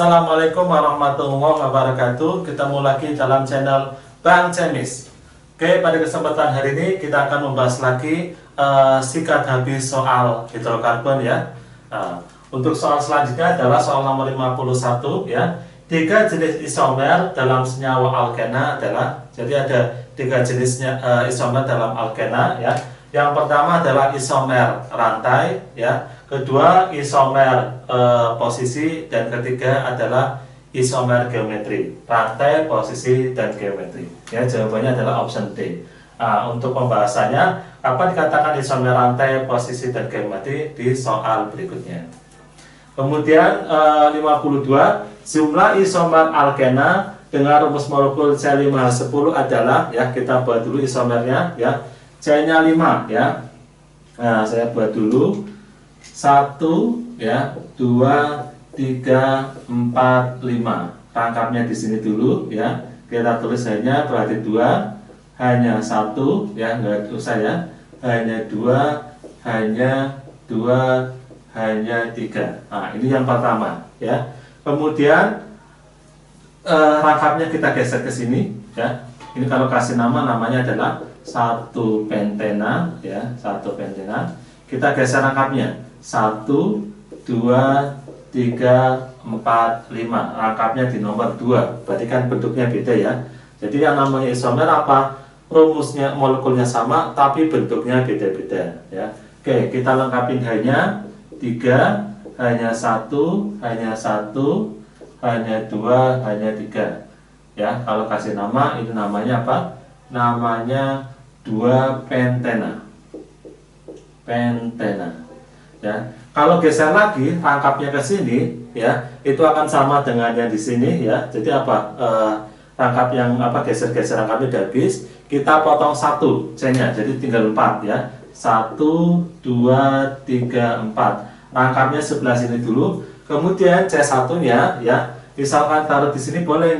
Assalamualaikum warahmatullahi wabarakatuh. Ketemu lagi dalam channel Bang Cemis. Oke, pada kesempatan hari ini kita akan membahas lagi sikat habis soal hidrokarbon ya. Untuk soal selanjutnya adalah soal nomor 51 ya. 3 jenis isomer dalam senyawa alkena adalah, jadi ada 3 jenisnya isomer dalam alkena ya. Yang pertama adalah isomer rantai ya, kedua isomer posisi, dan ketiga adalah isomer geometri. Rantai, posisi, dan geometri ya, jawabannya adalah option D. Untuk pembahasannya, apa dikatakan isomer rantai, posisi, dan geometri di soal berikutnya. Kemudian 52, jumlah isomer alkena dengan rumus molekul C5H10 adalah, ya kita buat dulu isomernya ya, C-nya 5 ya. Nah, saya buat dulu 1 ya, 2, 3, 4, 5. Rangkapnya di sini dulu ya. Kita tulis hanya, berarti 2, hanya 1 ya, enggak usah ya. Hanya 2, hanya 2, hanya 3. Nah, ini yang pertama ya. Kemudian rangkapnya kita geser ke sini ya. Ini kalau kasih nama, namanya adalah 1 pentena ya, 1 pentena. Kita geser rangkapnya 1, 2, 3, 4, 5. Rangkapnya di nomor 2. Berarti kan bentuknya beda ya. Jadi yang namanya isomer apa? Rumusnya, molekulnya sama tapi bentuknya beda-beda ya. Oke, kita lengkapin hanya 3, hanya 1, hanya 1, hanya 2, hanya 3 ya. Kalau kasih nama, itu namanya apa? Namanya 2 pentena. Pentena ya. Kalau geser lagi rangkapnya ke sini ya, itu akan sama dengan yang di sini ya. Jadi apa? Rangkap yang apa, geser-geser rangkapnya udah habis, kita potong 1 C-nya, jadi tinggal 4 ya. 1, 2, 3, 4. Rangkapnya sebelah sini dulu. Kemudian C1-nya ya, misalkan taruh di sini boleh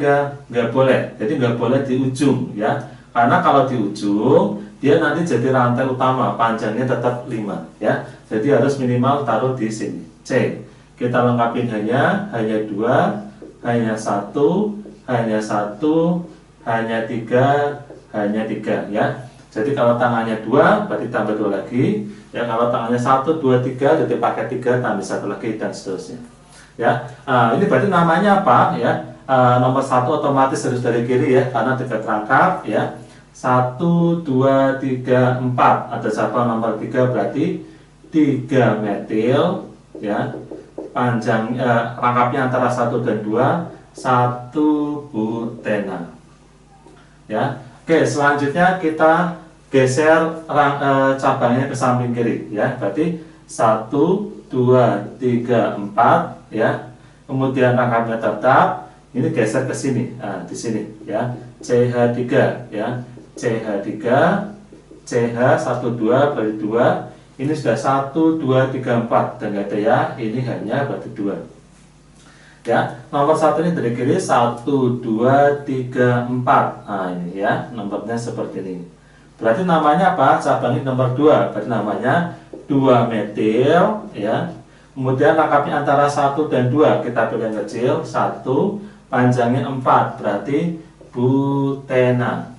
nggak boleh. Jadi nggak boleh di ujung ya. Karena kalau di ujung dia nanti jadi rantai utama, panjangnya tetap 5 ya. Jadi harus minimal taruh di sini. C. Kita lengkapin hanya 2, hanya 1, hanya 1, hanya 3, hanya 3 ya. Jadi kalau tangannya 2 berarti tambah 2 lagi ya. Kalau tangannya 1, 2, 3 jadi pakai 3 tambah 1 lagi dan seterusnya ya. Ini berarti namanya apa ya? Nomor 1 otomatis harus dari kiri ya, karena dekat rangkap ya. 1, 2, 3, 4. Ada cabang nomor 3 berarti 3 metil ya. Panjang rangkapnya antara 1 dan 2, 1 butena ya. Oke, selanjutnya kita geser cabangnya ke samping kiri ya. Berarti 1, 2, 3, 4 ya. Kemudian rangkapnya tetap, ini geser ke sini. Nah, di sini ya. CH3 ya. CH3, CH 1, 2 berarti 2. Ini sudah 1, 2, 3, 4 dan nggak ada ya. Ini hanya berarti 2. Ya, nomor 1 ini dari kiri 1, 2, 3, 4. Nah, ini ya, nomornya seperti ini. Berarti namanya apa? Cabangnya nomor 2. Berarti namanya 2 metil ya. Kemudian rangkapnya antara 1 dan 2. Kita pilih yang kecil, 1, panjangnya 4. Berarti butena.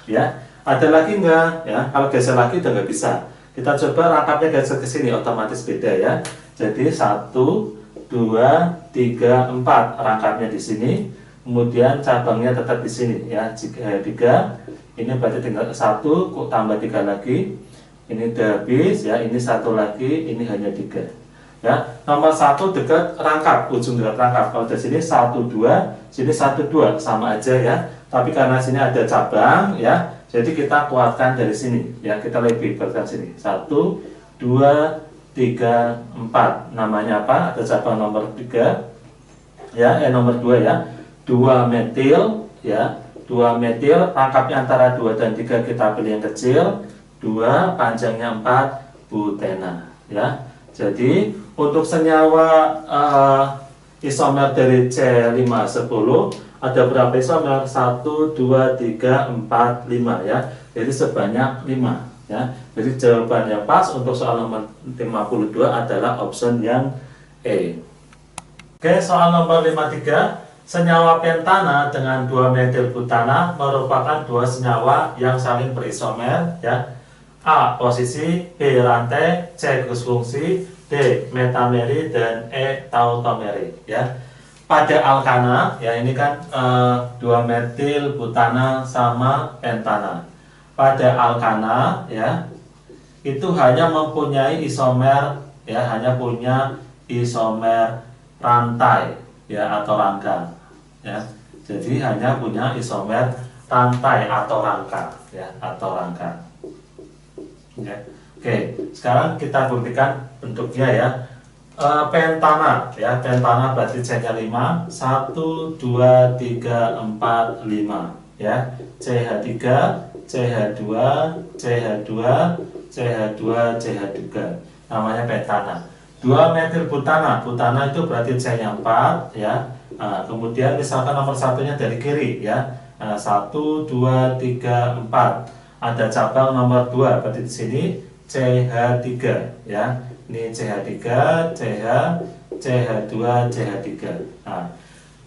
Ya, ada lagi enggak? Ya, kalau geser lagi udah nggak bisa. Kita coba rangkapnya geser ke sini, otomatis beda ya. Jadi 1, 2, 3, 4. Rangkapnya di sini. Kemudian cabangnya tetap di sini ya. 3. Ini berarti tinggal 1 tambah 3 lagi. Ini udah habis ya. Ini 1 lagi, ini hanya 3. Ya, nomor 1 dekat rangkap, ujung dekat rangkap. Kalau dari sini 1, 2, sini 1, 2, sama aja ya. Tapi karena sini ada cabang ya, jadi kita kuatkan dari sini ya. Kita lebih kuatkan sini. 1, 2, 3, 4. Namanya apa? Ada cabang nomor 3 ya, nomor 2 ya. 2 metil ya. 2 metil, rangkapnya antara 2 dan 3, kita pilih yang kecil. 2, panjangnya 4, butena ya. Jadi untuk senyawa isomer dari C5H10 ada berapa isomer? 1, 2, 3, 4, 5 ya. Jadi sebanyak 5 ya. Jadi jawaban yang pas untuk soal nomor 52 adalah option yang E. Oke, soal nomor 53. Senyawa pentana dengan 2 metil butana merupakan dua senyawa yang saling berisomer, ya. A. Posisi, B. Rantai, C. Fungsi, D. Metameri, dan E. Tautomeri, ya. Pada alkana, ya ini kan 2 metil butana sama pentana. Pada alkana, ya itu hanya mempunyai isomer, ya hanya punya isomer rantai, ya atau rangka, ya. Jadi hanya punya isomer rantai atau rangka, ya atau rangka. Ya. Oke, sekarang kita buktikan bentuknya, ya. Pentana, ya pentana berarti C-nya 5, 1 2 3 4 5, ya. CH3, CH2, CH2, CH2, CH3, namanya pentana. 2 metil butana, butana itu berarti C-nya 4, ya. Kemudian misalkan nomor satunya dari kiri, ya. 1 2 3 4. Ada cabang nomor 2, berarti di sini CH3, ya. Ini CH3, CH, CH2, CH3. Nah,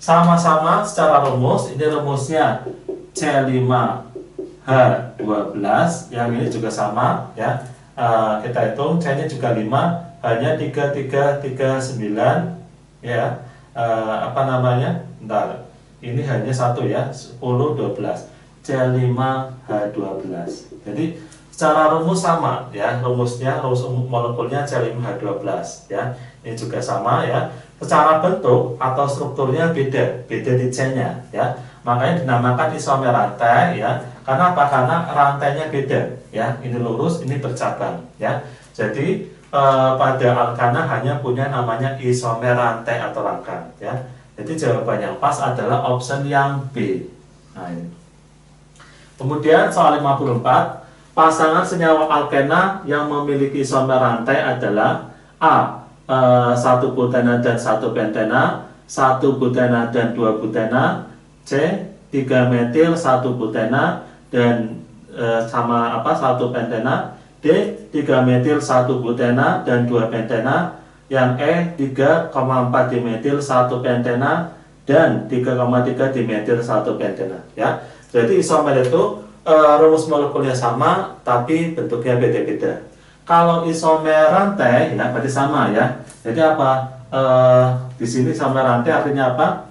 sama-sama secara rumus, ini rumusnya C5H12, yang ini juga sama, ya. Kita hitung C-nya juga 5, hanya 3, 3, 3, 9, ya. Apa namanya? Bentar. Ini hanya 1, ya, 10, 12. C5H12. Jadi secara rumus sama, ya, rumus molekulnya C5H12, ya. Ini juga sama, ya. Secara bentuk atau strukturnya beda di C-nya, ya. Makanya dinamakan isomer rantai, ya. Karena apa? Karena rantainya beda, ya. Ini lurus, ini bercabang, ya. Jadi pada alkana hanya punya namanya isomer rantai atau rangka, ya. Jadi jawaban yang pas adalah option yang B. Nah, ini. Kemudian soal 54. Pasangan senyawa alkena yang memiliki isomer rantai adalah A. 1 butena dan 1 pentena, 1 butena dan 2 butena, C. 3 metil 1 butena dan 1 pentena, D. 3 metil 1 butena dan 2 pentena, yang E. 3,4 dimetil 1 pentena dan 3,3 dimetil 1 pentena, ya. Jadi isomer itu rumus molekulnya sama, tapi bentuknya beda-beda. Kalau isomer rantai, ya berarti sama, ya. Jadi apa? Di sini isomer rantai artinya apa?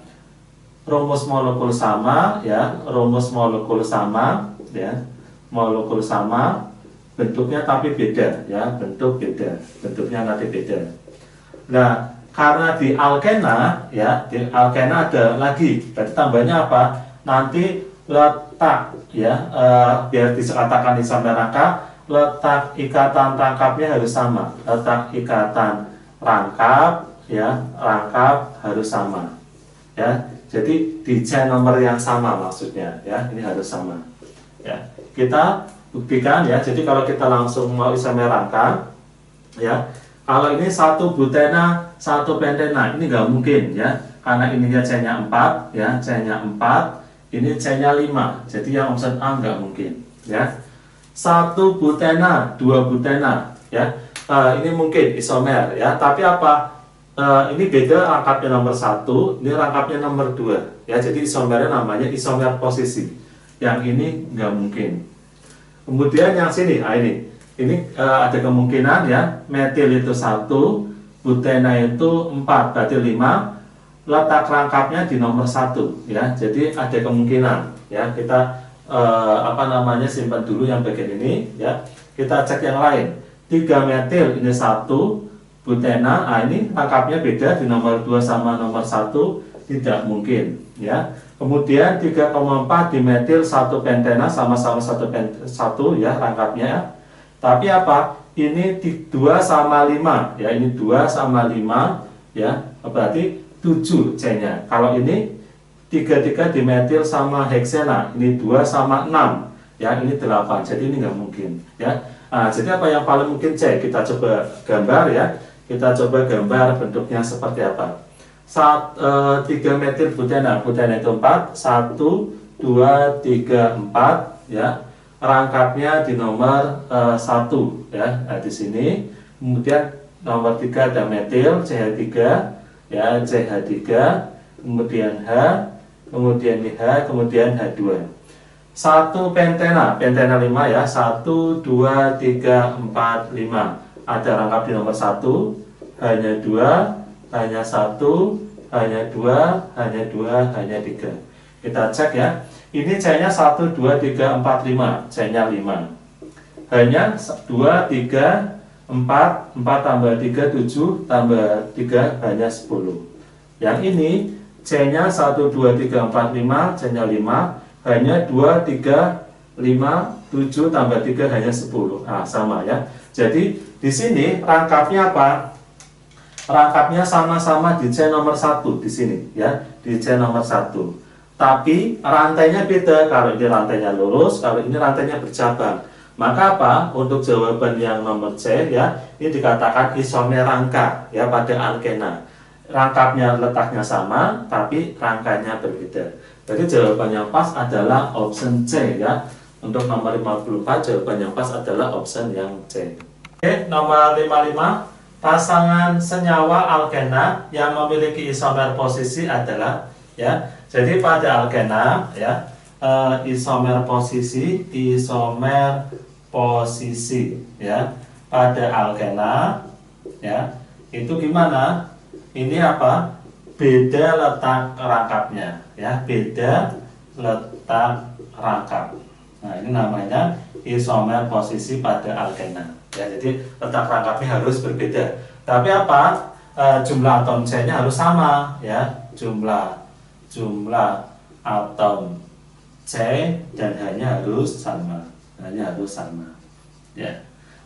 Rumus molekul sama, ya. Rumus molekul sama, ya. Molekul sama, bentuknya tapi beda, ya. Bentuk beda, bentuknya nanti beda. Nah, karena di alkena, ya, di alkena ada lagi. Berarti tambahnya apa? Nanti letak, ya, biar dikatakan isomer rangka, letak ikatan rangkapnya harus sama. Letak ikatan rangkap, ya, rangkap harus sama, ya. Jadi di C nomor yang sama maksudnya, ya, ini harus sama, ya. Kita buktikan, ya. Jadi kalau kita langsung mau isomer rangka, ya, kalau ini 1 butena 1 pentena, ini nggak mungkin, ya, karena ininya C-nya 4, ya, C-nya 4. Ini C-nya 5, jadi yang option A nggak mungkin, ya. 1 butena, 2 butena, ya. Ini mungkin isomer, ya. Tapi apa? Ini beda rangkapnya nomor 1, ini rangkapnya nomor 2, ya. Jadi isomernya namanya isomer posisi. Yang ini nggak mungkin. Kemudian yang sini, ini ada kemungkinan, ya. Metil itu 1, butena itu 4, berarti 5. Letak rangkapnya di nomor 1, ya. Jadi ada kemungkinan, ya. Kita simpan dulu yang bagian ini, ya. Kita cek yang lain. 3 metil ini 1 butena, ini rangkapnya beda di nomor 2 sama nomor 1, tidak mungkin, ya. Kemudian 3,4 dimetil 1 pentena, sama-sama 1, ya, rangkapnya. Tapi apa? Ini 2 sama 5, ya. Ini 2 sama 5, ya. Berarti 7 C-nya. Kalau ini 3 dimetil sama heksena, ini 2 sama 6, ya, ini 8. Jadi ini nggak mungkin, ya. Jadi apa yang paling mungkin C? Kita coba gambar, ya. Kita coba gambar bentuknya seperti apa. 3 metil butena, butena itu 4, 1, 2, 3, 4, ya. Rangkapnya di nomor 1, ya. Di sini. Kemudian nomor 3 ada metil CH3. ya, CH3, kemudian H, kemudian H, kemudian H2. Satu pentena 5 ya, 1, 2, 3, 4, 5. Ada rangkap di nomor 1, hanya 2, hanya 1, hanya 2, hanya 2, hanya 3. Kita cek ya, ini C-nya 1, 2, 3, 4, 5, C-nya 5. Hanya 2, 3, 4 tambah 3, 7 tambah 3, hanya 10. Yang ini C-nya 1, 2, 3, 4, 5, C-nya 5, hanya 2, 3, 5, 7 tambah 3, hanya 10. Nah, sama ya. Jadi di sini rangkapnya apa? Rangkapnya sama-sama di C nomor 1 di sini ya, di C nomor 1. Tapi rantainya beda. Kalau ini rantainya lurus, kalau ini rantainya bercabang. Maka apa? Untuk jawaban yang nomor C ya, ini dikatakan isomer rangka ya pada alkena. Rangkapnya letaknya sama, tapi rangkanya berbeda. Jadi jawaban yang pas adalah option C ya. Untuk nomor 54 jawaban yang pas adalah option yang C. Oke, nomor 55, pasangan senyawa alkena yang memiliki isomer posisi adalah ya. Jadi pada alkena ya, isomer posisi ya pada alkena ya itu gimana? Ini apa? Beda letak rangkapnya ya, beda letak rangkap. Nah, ini namanya isomer posisi pada alkena ya. Jadi letak rangkapnya harus berbeda. Tapi apa? Jumlah atom C-nya harus sama ya, jumlah atom C dan hanya harus sama, ya.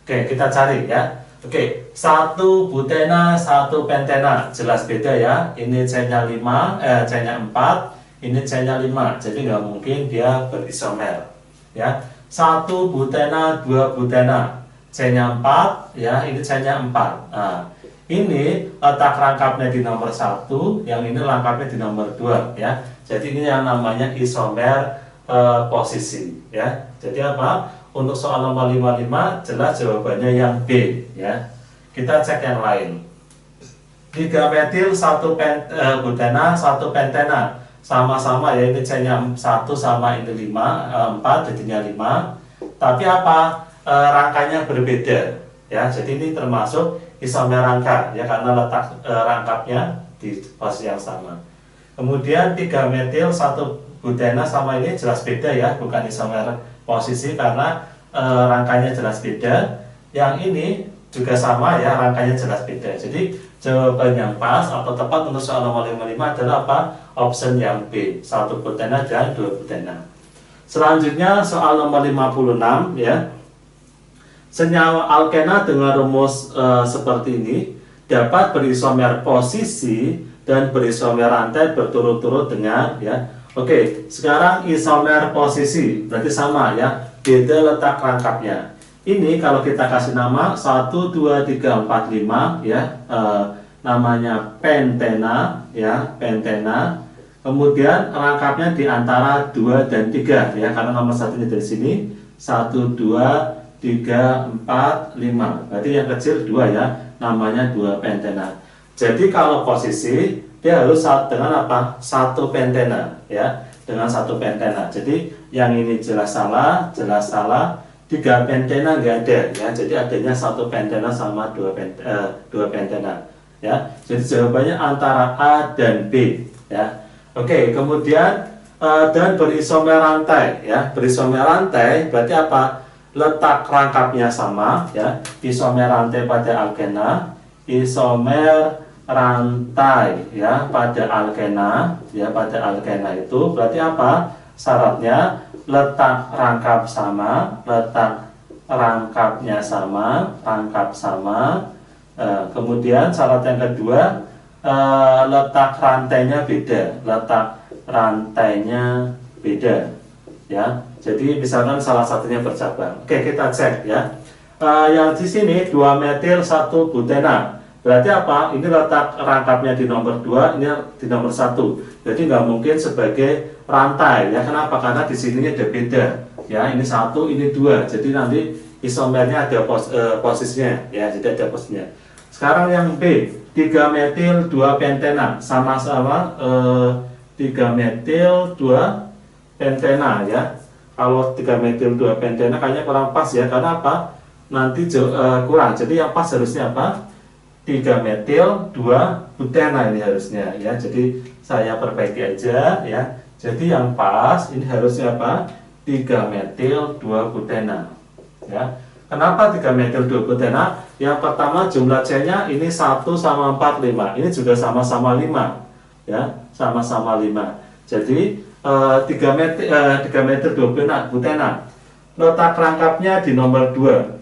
Oke, kita cari ya. Oke, 1 butena, 1 pentena, jelas beda ya. Ini C-nya 5, C-nya 4, ini C-nya 5. Jadi nggak mungkin dia berisomer ya. 1 butena, 2 butena, C-nya 4 ya, ini C-nya 4. Nah, ini letak rangkapnya di nomor 1, yang ini rangkapnya di nomor 2 ya. Jadi ini yang namanya isomer posisi ya. Jadi apa? Untuk soal nomor 55 jelas jawabannya yang B ya. Kita cek yang lain. 3 metil, 1 butena, 1 pentena. Sama-sama ya, ini C-nya 1 sama ini 5, 4 jadinya 5. Tapi apa? Rangkanya berbeda ya. Jadi ini termasuk isomer rangka ya, karena letak rangkapnya di posisi yang sama. Kemudian 3 metil 1 butena sama ini jelas beda ya, bukan isomer posisi karena rangkanya jelas beda. Yang ini juga sama ya, rangkanya jelas beda. Jadi jawaban yang pas atau tepat untuk soal nomor 55 adalah apa? Option yang B, 1 butena dan 2 butena. Selanjutnya soal nomor 56 ya. Senyawa alkena dengan rumus seperti ini dapat berisomer posisi dan berisomer rantai berturut-turut dengan ya. Oke, sekarang isomer posisi berarti sama ya, beda letak rangkapnya. Ini kalau kita kasih nama 1, 2, 3, 4, 5 ya, namanya pentena ya, pentena. Kemudian rangkapnya di antara 2 dan 3 ya, karena nomor satunya dari sini 1, 2, 3, 4, 5. Berarti yang kecil 2 ya, namanya 2 pentena. Jadi kalau posisi dia harus dengan apa? 1 pentena ya, dengan 1 pentena. Jadi yang ini jelas salah, 3 pentena nggak ada ya. Jadi adanya 1 pentena sama 2 pentena ya. Jadi jawabannya antara A dan B ya. Oke, kemudian dan berisomer rantai ya. Berisomer rantai berarti apa? Letak rangkapnya sama ya. Isomer rantai pada alkena, isomer rantai ya pada alkena ya, pada alkena itu berarti apa? Syaratnya letak rangkap sama, letak rangkapnya sama, rangkap sama. Kemudian syarat yang kedua, letak rantainya beda, letak rantainya beda ya. Jadi misalkan salah satunya bercabang. Oke, kita cek ya. Yang di sini 2 metil 1 butena. Berarti apa? Ini letak rangkapnya di nomor 2, ini di nomor 1. Jadi nggak mungkin sebagai rantai ya. Kenapa? Karena di sini ada beda ya. Ini 1, ini 2. Jadi nanti isomernya ada posisinya ya. Jadi ada posisinya. Sekarang yang B, 3 metil 2 pentena, sama-sama 3 metil 2 pentena ya. Kalau 3 metil 2 pentena kayaknya kurang pas ya, karena apa? Nanti kurang. Jadi yang pas harusnya apa? 3 metil 2 butena ini harusnya ya. Jadi saya perbaiki aja ya. Jadi yang pas ini harusnya apa? 3 metil 2 butena ya. Kenapa 3 metil 2 butena? Yang pertama jumlah C-nya ini 1 sama 4, 5. Ini juga sama-sama 5 ya, sama-sama 5. Jadi 3 metil 2 butena. Letak rangkapnya di nomor 2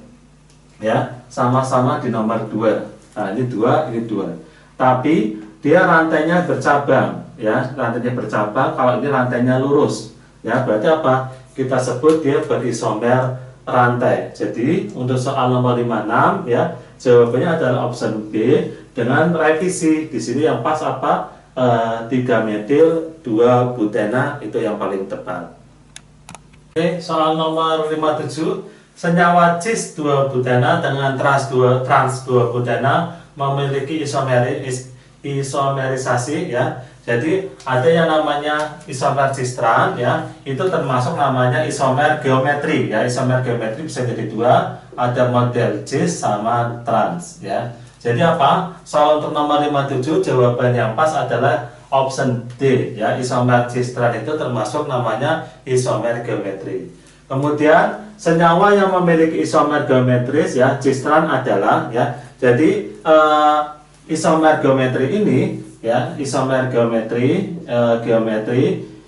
ya, sama-sama di nomor 2. Nah, ini 2, ini 2. Tapi dia rantainya bercabang ya, rantainya bercabang. Kalau ini rantainya lurus ya, berarti apa? Kita sebut dia berisomer rantai. Jadi untuk soal nomor 56 ya, jawabannya adalah option B dengan revisi. Di sini yang pas apa? 3 metil 2 butena itu yang paling tepat. Oke, soal nomor 57, senyawa cis 2 butena dengan trans 2 butena memiliki isomerisasi ya. Jadi ada yang namanya isomer cis-trans ya, itu termasuk namanya isomer geometri ya. Isomer geometri bisa jadi 2, ada model cis sama trans ya. Jadi apa? Soal untuk nomor 57 jawaban yang pas adalah option D ya. Isomer cis-trans itu termasuk namanya isomer geometri. Kemudian senyawa yang memiliki isomer geometris ya, cis-trans adalah ya. Jadi isomer geometri ini ya, isomer geometri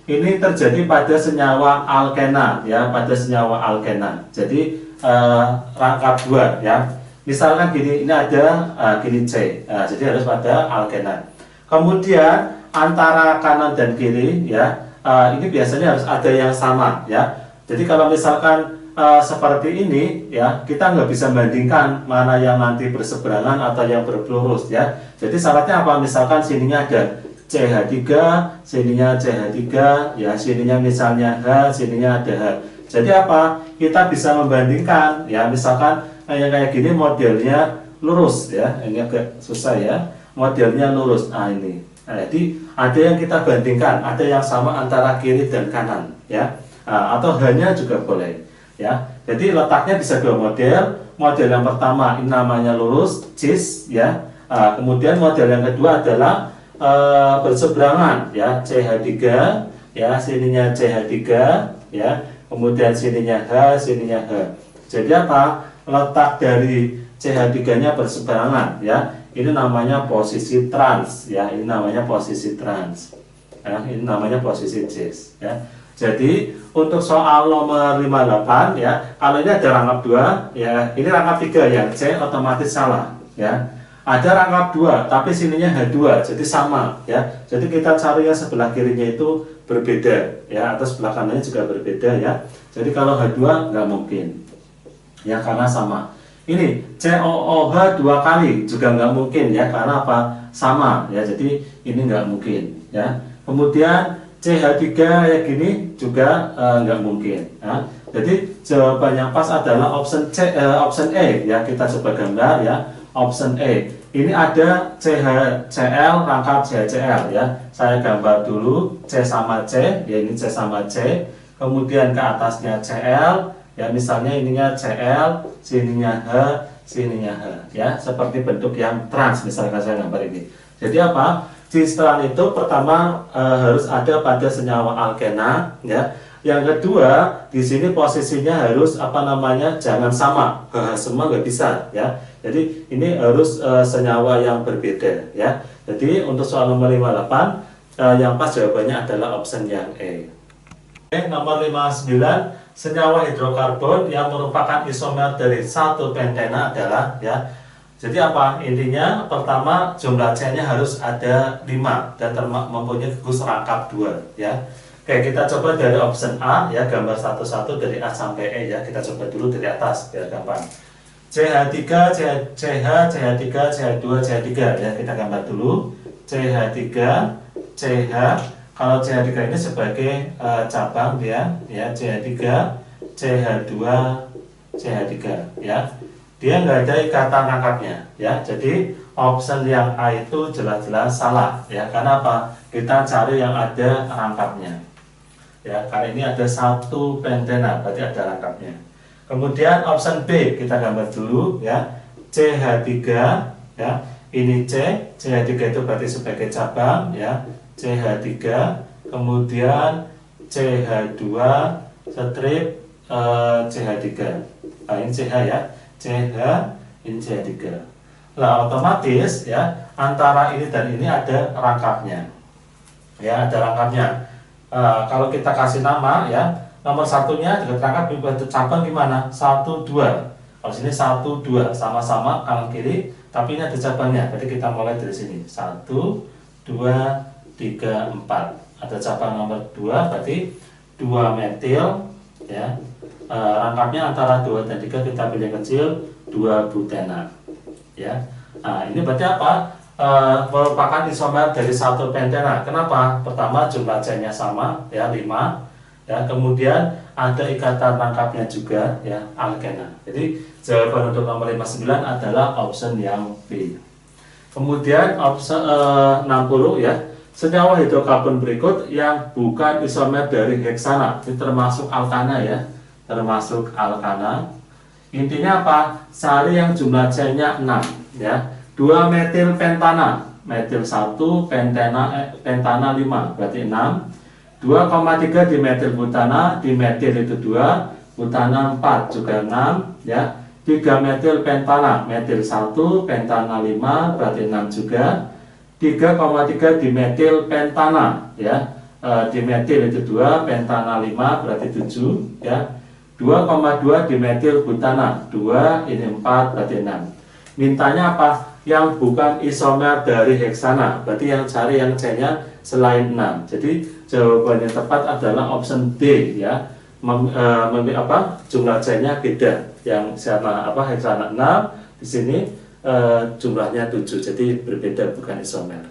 ini terjadi pada senyawa alkena ya, pada senyawa alkena. Jadi rangkap 2 ya. Misalkan gini, ini ada gini C. Jadi harus pada alkena. Kemudian antara kanan dan kiri ya, ini biasanya harus ada yang sama ya. Jadi kalau misalkan seperti ini ya, kita nggak bisa bandingkan mana yang nanti berseberangan atau yang berlurus ya. Jadi syaratnya apa? Misalkan sininya ada CH3, sininya CH3 ya, sininya misalnya H, sininya ada H. Jadi apa? Kita bisa membandingkan ya, misalkan yang kayak gini modelnya lurus ya. Ini agak susah ya. Modelnya lurus. Nah, ini. Nah, jadi ada yang kita bandingkan, ada yang sama antara kiri dan kanan ya. Atau hanya juga boleh ya. Jadi letaknya bisa 2 model. Model yang pertama ini namanya lurus cis ya. Kemudian model yang kedua adalah berseberangan ya, CH3 ya, sininya CH3 ya. Kemudian sininya H, sininya H. Jadi apa? Letak dari CH3-nya berseberangan ya. Ini namanya posisi trans ya. Ini namanya posisi trans. Ya, ini namanya posisi cis ya. Jadi untuk soal nomor 58 ya, kalau ini ada rangkap 2 ya, ini rangkap 3 ya, C otomatis salah ya. Ada rangkap 2 tapi sininya H2, jadi sama ya. Jadi kita cari yang sebelah kirinya itu berbeda ya, atau sebelah kanannya juga berbeda ya. Jadi kalau H2 nggak mungkin ya, karena sama. Ini COOH 2 kali juga nggak mungkin ya, karena apa? Sama ya, jadi ini nggak mungkin ya. Kemudian CH3 kayak gini juga nggak mungkin ya. Jadi jawaban yang pas adalah option E ya. Kita coba gambar ya, option E. Ini ada CHCl rangkap CHCl ya. Saya gambar dulu C sama C ya, ini C sama C. Kemudian ke atasnya Cl ya, misalnya ininya Cl, sininya H, sininya H ya. Seperti bentuk yang trans misalkan saya gambar ini. Jadi apa? Cis-trans itu pertama harus ada pada senyawa alkena ya. Yang kedua, di sini posisinya harus apa namanya? Jangan sama. Semua nggak bisa ya. Jadi ini harus senyawa yang berbeda ya. Jadi untuk soal nomor 58 yang pas jawabannya adalah option yang E. Oke, nomor 59, senyawa hidrokarbon yang merupakan isomer dari satu pentena adalah ya. Jadi apa intinya? Pertama, jumlah C-nya harus ada 5 dan mempunyai gugus rangkap 2 ya. Oke, kita coba dari option A ya, gambar satu-satu dari A sampai E ya. Kita coba dulu dari atas biar gampang. CH3, CH, CH3, CH2, CH3 ya. Kita gambar dulu. CH3, CH. Kalau CH3 ini sebagai cabang dia ya, CH3, CH2, CH3 ya. dia nggak ada ikatan rangkapnya ya. Jadi option yang A itu jelas-jelas salah ya. Karena apa? Kita cari yang ada rangkapnya ya. Karena ini ada satu pentena, berarti ada rangkapnya. Kemudian option B kita gambar dulu ya. CH3 ya. Ini CH3 itu berarti sebagai cabang ya. CH3, kemudian CH2 strip CH3. Nah, ini CH ya. CH, ini CH3. Nah, otomatis ya antara ini dan ini ada rangkapnya. Ya, ada rangkapnya. Kalau kita kasih nama ya, nomor satunya juga terangkap di cabang gimana? 1, 2. Kalau sini 1, 2 sama-sama kanan kiri, tapi ini ada cabangnya. Jadi kita mulai dari sini. 1, 2, 3, 4. Ada cabang nomor 2, berarti 2 metil ya. Rangkapnya antara 2 dan 3, kita pilih kecil 2 butena ya. Nah, ini berarti apa? Merupakan isomer dari satu pentena. Kenapa? Pertama jumlah chainnya sama ya, 5 ya. Kemudian ada ikatan rangkapnya juga ya, alkena. Jadi jawaban untuk nomor 59 adalah option yang B. Kemudian option 60 ya. Senyawa hidrokarbon berikut yang bukan isomer dari heksana, ini termasuk alkana ya, termasuk alkana. Intinya apa? Cari yang jumlah chainnya 6 ya. 2 metil pentana, metil 1 pentana 5 berarti 6. 2,3 dimetil butana, dimetil itu 2, butana 4 juga 6 ya. 3 metil pentana, metil 1 pentana 5 berarti 6 juga. 3,3 dimetil pentana ya. Dimetil itu 2, pentana 5 berarti 7 ya. 2,2 dimetil butana 2, ini 4 berarti 6. Mintanya apa? Yang bukan isomer dari heksana, berarti yang cari yang chainnya selain 6. Jadi jawaban yang tepat adalah option D ya. Jumlah chainnya beda. Yang sama heksana 6, di sini jumlahnya 7, jadi berbeda, bukan isomer.